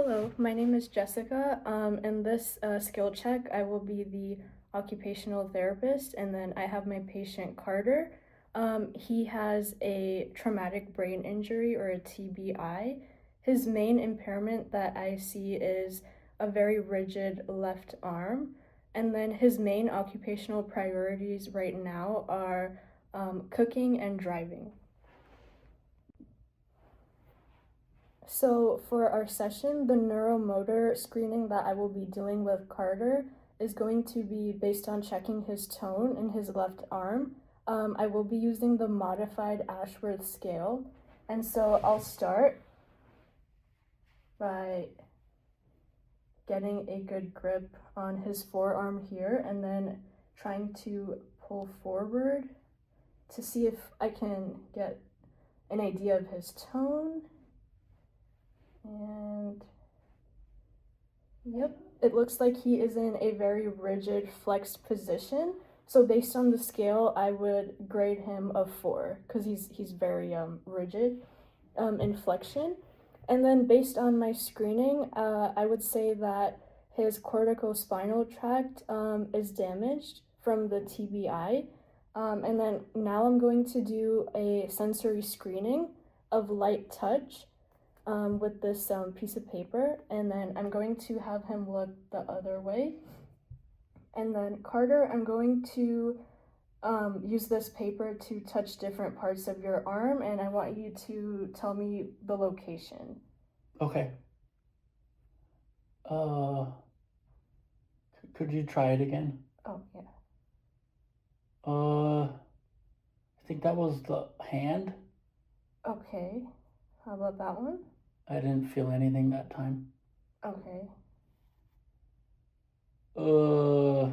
Hello, my name is Jessica. In this skill check, I will be the occupational therapist, and then I have my patient Carter. He has a traumatic brain injury or a TBI. His main impairment that I see is a very rigid left arm, and then his main occupational priorities right now are cooking and driving. So for our session, the neuromotor screening that I will be doing with Carter is going to be based on checking his tone in his left arm. I will be using the modified Ashworth scale. And so I'll start by getting a good grip on his forearm here and then trying to pull forward to see if I can get an idea of his tone. And yep, it looks like he is in a very rigid flexed position. So based on the scale, I would grade him a 4 because he's very rigid in flexion. And then based on my screening, I would say that his corticospinal tract is damaged from the TBI. And then now I'm going to do a sensory screening of light touch with this piece of paper, and then I'm going to have him look the other way. And then Carter, I'm going to use this paper to touch different parts of your arm, and I want you to tell me the location. Okay. Could you try it again? Oh, yeah. I think that was the hand. Okay. How about that one? I didn't feel anything that time. Okay. Uh,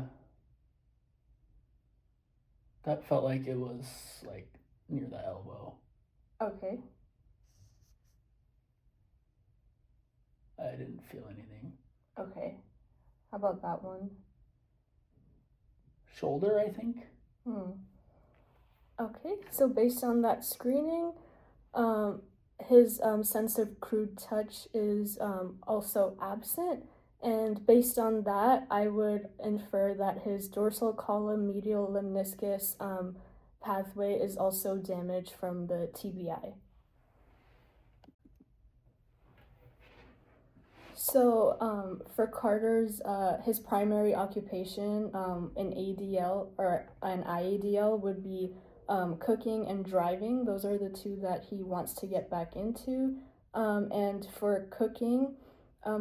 that felt like it was like near the elbow. Okay. I didn't feel anything. Okay. How about that one? Shoulder, I think. Okay, so based on that screening, his sense of crude touch is also absent. And based on that, I would infer that his dorsal column medial lemniscus pathway is also damaged from the TBI. So for Carter's, his primary occupation in ADL or an IADL would be cooking and driving. Those are the two that he wants to get back into. And for cooking,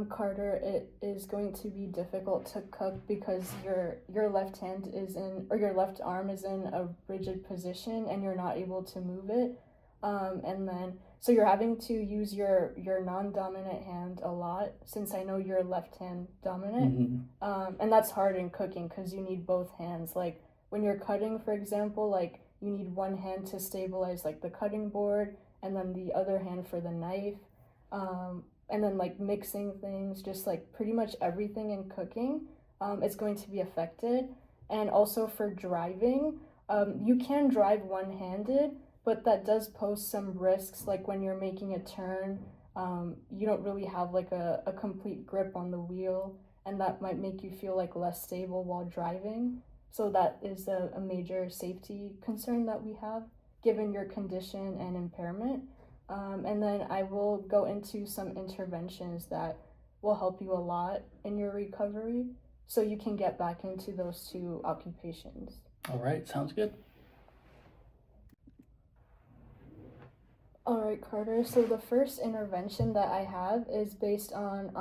Carter, it is going to be difficult to cook because your left hand is in, or your left arm is in a rigid position and you're not able to move it. And then so you're having to use your non-dominant hand a lot since I know you're left hand dominant. Mm-hmm. And that's hard in cooking because you need both hands. Like when you're cutting, for example, like you need one hand to stabilize like the cutting board and then the other hand for the knife. And then like mixing things, just like pretty much everything in cooking is going to be affected. And also for driving, you can drive one-handed, but that does pose some risks, like when you're making a turn, you don't really have like a complete grip on the wheel, and that might make you feel like less stable while driving. So that is a major safety concern that we have given your condition and impairment. And then I will go into some interventions that will help you a lot in your recovery so you can get back into those two occupations. All right, sounds good. All right, Carter. So the first intervention that I have is based on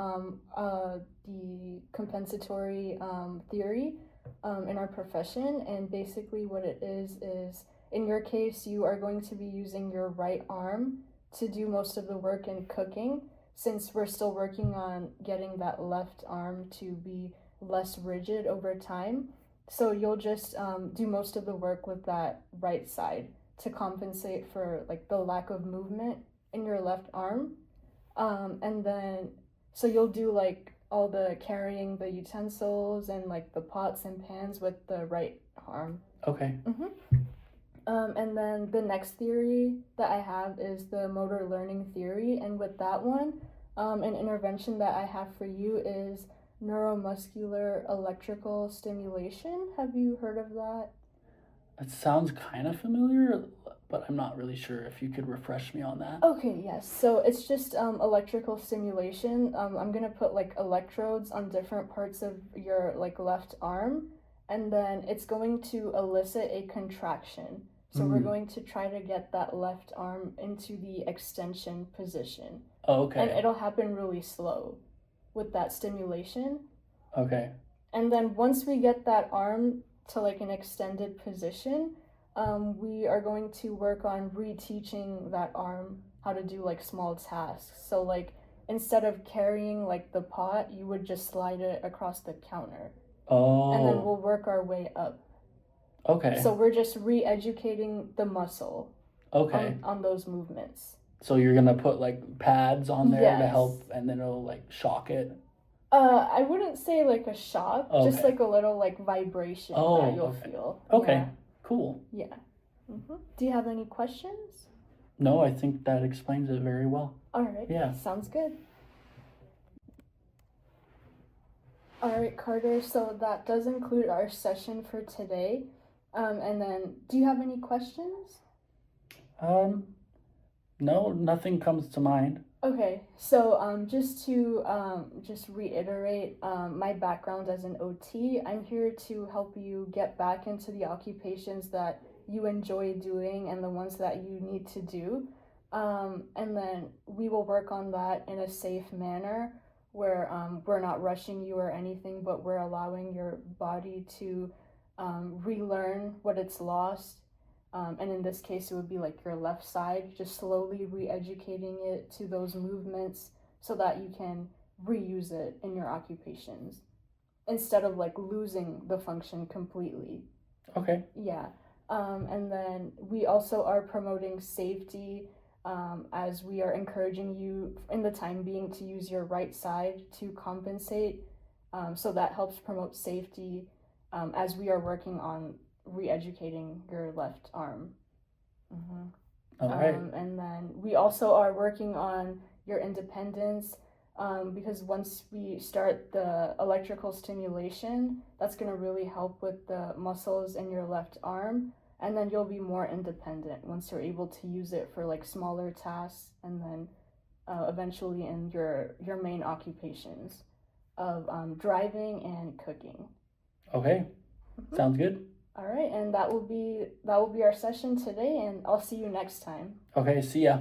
the compensatory theory in our profession. And basically, what it is in your case, you are going to be using your right arm to do most of the work in cooking, since we're still working on getting that left arm to be less rigid over time. So you'll just do most of the work with that right side to compensate for like the lack of movement in your left arm. And then so you'll do like all the carrying the utensils and like the pots and pans with the right arm. Okay. And then the next theory that I have is the motor learning theory, and with that one, An intervention that I have for you is neuromuscular electrical stimulation. Have you heard of that? It sounds kind of familiar, but I'm not really sure if you could refresh me on that. Okay, yes. So it's just electrical stimulation. I'm gonna put like electrodes on different parts of your like left arm, and then it's going to elicit a contraction. So we're going to try to get that left arm into the extension position. Oh, And okay. it'll happen really slow with that stimulation. Okay. And then once we get that arm to like an extended position, we are going to work on reteaching that arm how to do like small tasks. So like instead of carrying like the pot, you would just slide it across the counter. And then Oh, we'll work our way up. okay. So we're just re-educating the muscle Okay. on those movements. So you're gonna put like pads on there to Yes. help, and then it'll like shock it. I wouldn't say like a shock, just Okay. like a little like vibration Oh, that you'll okay. feel. Okay. Cool. Yeah. Do you have any questions? No, I think that explains it very well. All right. Yeah. Sounds good. All right, Carter. So that does include our session for today. And then, do you have any questions? No, nothing comes to mind. Okay, so just to just reiterate, my background as an OT, I'm here to help you get back into the occupations that you enjoy doing and the ones that you need to do. And then we will work on that in a safe manner where we're not rushing you or anything, but we're allowing your body to relearn what it's lost. And in this case, it would be like your left side, just slowly re-educating it to those movements so that you can reuse it in your occupations instead of like losing the function completely. Okay. Yeah. And then we also are promoting safety as we are encouraging you in the time being to use your right side to compensate. So that helps promote safety as we are working on re-educating your left arm. All right. And then we also are working on your independence because once we start the electrical stimulation, that's going to really help with the muscles in your left arm, and then you'll be more independent once you're able to use it for like smaller tasks, and then eventually in your main occupations of driving and cooking. Okay. Sounds good. All right, and that will be our session today, and I'll see you next time. Okay, see ya.